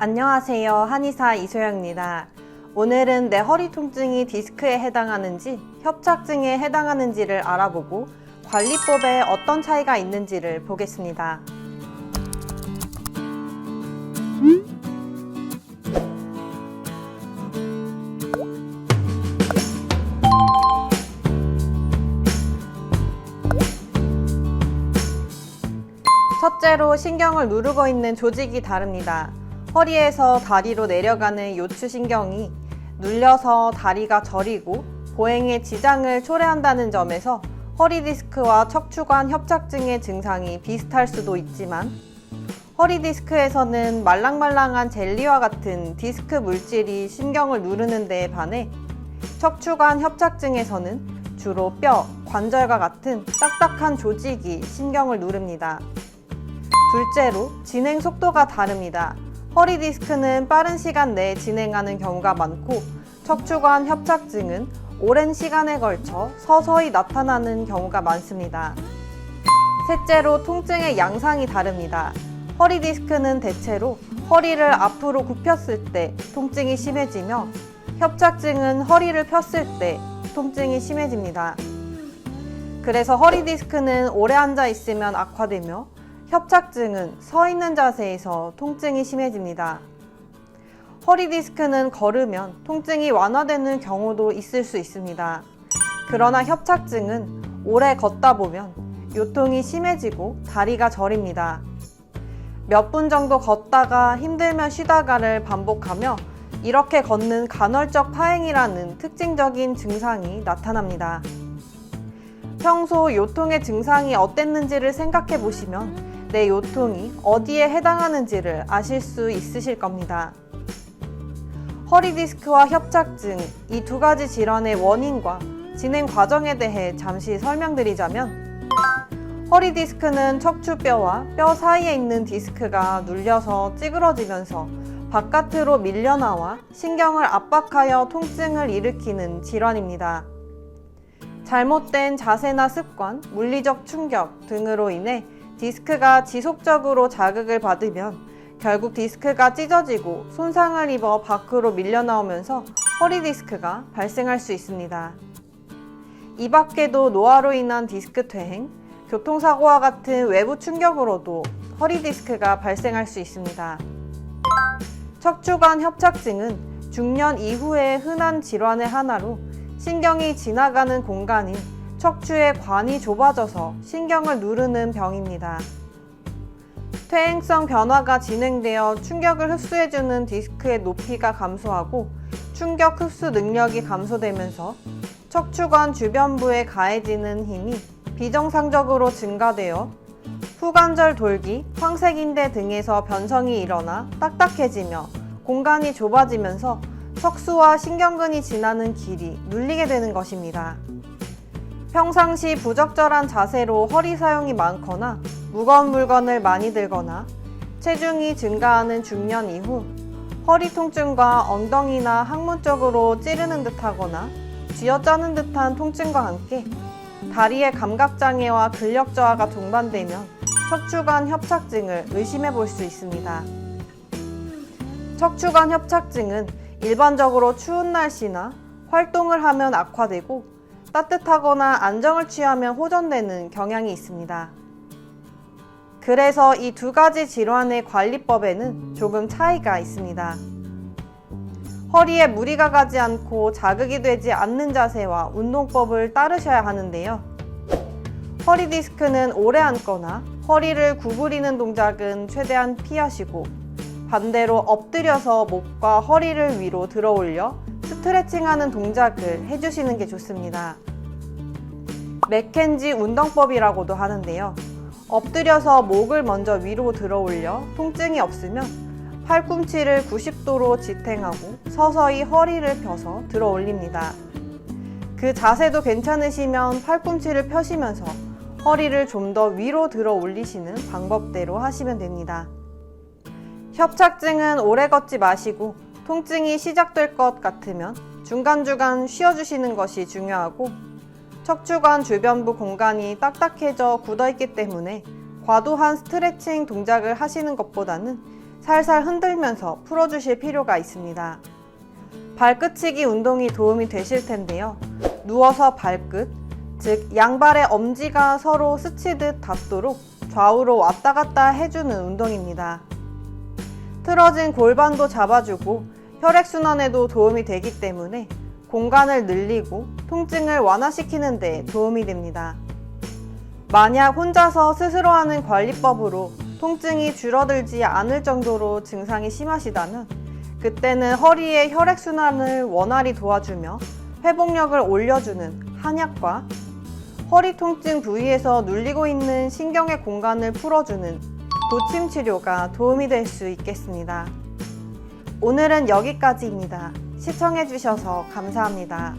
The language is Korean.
안녕하세요. 한의사 이소영입니다. 오늘은 내 허리 통증이 디스크에 해당하는지 협착증에 해당하는지를 알아보고 관리법에 어떤 차이가 있는지를 보겠습니다. 첫째로 신경을 누르고 있는 조직이 다릅니다. 허리에서 다리로 내려가는 요추신경이 눌려서 다리가 저리고 보행에 지장을 초래한다는 점에서 허리 디스크와 척추관 협착증의 증상이 비슷할 수도 있지만 허리 디스크에서는 말랑말랑한 젤리와 같은 디스크 물질이 신경을 누르는 데에 반해 척추관 협착증에서는 주로 뼈, 관절과 같은 딱딱한 조직이 신경을 누릅니다. 둘째로 진행 속도가 다릅니다. 허리 디스크는 빠른 시간 내에 진행하는 경우가 많고 척추관 협착증은 오랜 시간에 걸쳐 서서히 나타나는 경우가 많습니다. 셋째로 통증의 양상이 다릅니다. 허리 디스크는 대체로 허리를 앞으로 굽혔을 때 통증이 심해지며 협착증은 허리를 폈을 때 통증이 심해집니다. 그래서 허리 디스크는 오래 앉아 있으면 악화되며 협착증은 서 있는 자세에서 통증이 심해집니다. 허리 디스크는 걸으면 통증이 완화되는 경우도 있을 수 있습니다. 그러나 협착증은 오래 걷다 보면 요통이 심해지고 다리가 저립니다. 몇 분 정도 걷다가 힘들면 쉬다가를 반복하며 이렇게 걷는 간헐적 파행이라는 특징적인 증상이 나타납니다. 평소 요통의 증상이 어땠는지를 생각해 보시면 내 요통이 어디에 해당하는지를 아실 수 있으실 겁니다. 허리 디스크와 협착증, 이 두 가지 질환의 원인과 진행 과정에 대해 잠시 설명드리자면 허리 디스크는 척추뼈와 뼈 사이에 있는 디스크가 눌려서 찌그러지면서 바깥으로 밀려나와 신경을 압박하여 통증을 일으키는 질환입니다. 잘못된 자세나 습관, 물리적 충격 등으로 인해 디스크가 지속적으로 자극을 받으면 결국 디스크가 찢어지고 손상을 입어 밖으로 밀려나오면서 허리 디스크가 발생할 수 있습니다. 이 밖에도 노화로 인한 디스크 퇴행, 교통사고와 같은 외부 충격으로도 허리 디스크가 발생할 수 있습니다. 척추관 협착증은 중년 이후의 흔한 질환의 하나로 신경이 지나가는 공간인 척추의 관이 좁아져서 신경을 누르는 병입니다. 퇴행성 변화가 진행되어 충격을 흡수해주는 디스크의 높이가 감소하고 충격 흡수 능력이 감소되면서 척추관 주변부에 가해지는 힘이 비정상적으로 증가되어 후관절 돌기, 황색인대 등에서 변성이 일어나 딱딱해지며 공간이 좁아지면서 척수와 신경근이 지나는 길이 눌리게 되는 것입니다. 평상시 부적절한 자세로 허리 사용이 많거나 무거운 물건을 많이 들거나 체중이 증가하는 중년 이후 허리 통증과 엉덩이나 항문 쪽으로 찌르는 듯하거나 쥐어짜는 듯한 통증과 함께 다리의 감각장애와 근력 저하가 동반되면 척추관 협착증을 의심해 볼 수 있습니다. 척추관 협착증은 일반적으로 추운 날씨나 활동을 하면 악화되고 따뜻하거나 안정을 취하면 호전되는 경향이 있습니다. 그래서 이 두 가지 질환의 관리법에는 조금 차이가 있습니다. 허리에 무리가 가지 않고 자극이 되지 않는 자세와 운동법을 따르셔야 하는데요. 허리 디스크는 오래 앉거나 허리를 구부리는 동작은 최대한 피하시고 반대로 엎드려서 목과 허리를 위로 들어 올려 스트레칭하는 동작을 해주시는 게 좋습니다. 맥켄지 운동법이라고도 하는데요. 엎드려서 목을 먼저 위로 들어 올려 통증이 없으면 팔꿈치를 90도로 지탱하고 서서히 허리를 펴서 들어 올립니다. 그 자세도 괜찮으시면 팔꿈치를 펴시면서 허리를 좀 더 위로 들어 올리시는 방법대로 하시면 됩니다. 협착증은 오래 걷지 마시고 통증이 시작될 것 같으면 중간중간 쉬어주시는 것이 중요하고 척추관 주변부 공간이 딱딱해져 굳어있기 때문에 과도한 스트레칭 동작을 하시는 것보다는 살살 흔들면서 풀어주실 필요가 있습니다. 발끝치기 운동이 도움이 되실 텐데요. 누워서 발끝, 즉 양발의 엄지가 서로 스치듯 닿도록 좌우로 왔다 갔다 해주는 운동입니다. 틀어진 골반도 잡아주고 혈액순환에도 도움이 되기 때문에 공간을 늘리고 통증을 완화시키는 데 도움이 됩니다. 만약 혼자서 스스로 하는 관리법으로 통증이 줄어들지 않을 정도로 증상이 심하시다면 그때는 허리의 혈액순환을 원활히 도와주며 회복력을 올려주는 한약과 허리 통증 부위에서 눌리고 있는 신경의 공간을 풀어주는 도침 치료가 도움이 될 수 있겠습니다. 오늘은 여기까지입니다. 시청해주셔서 감사합니다.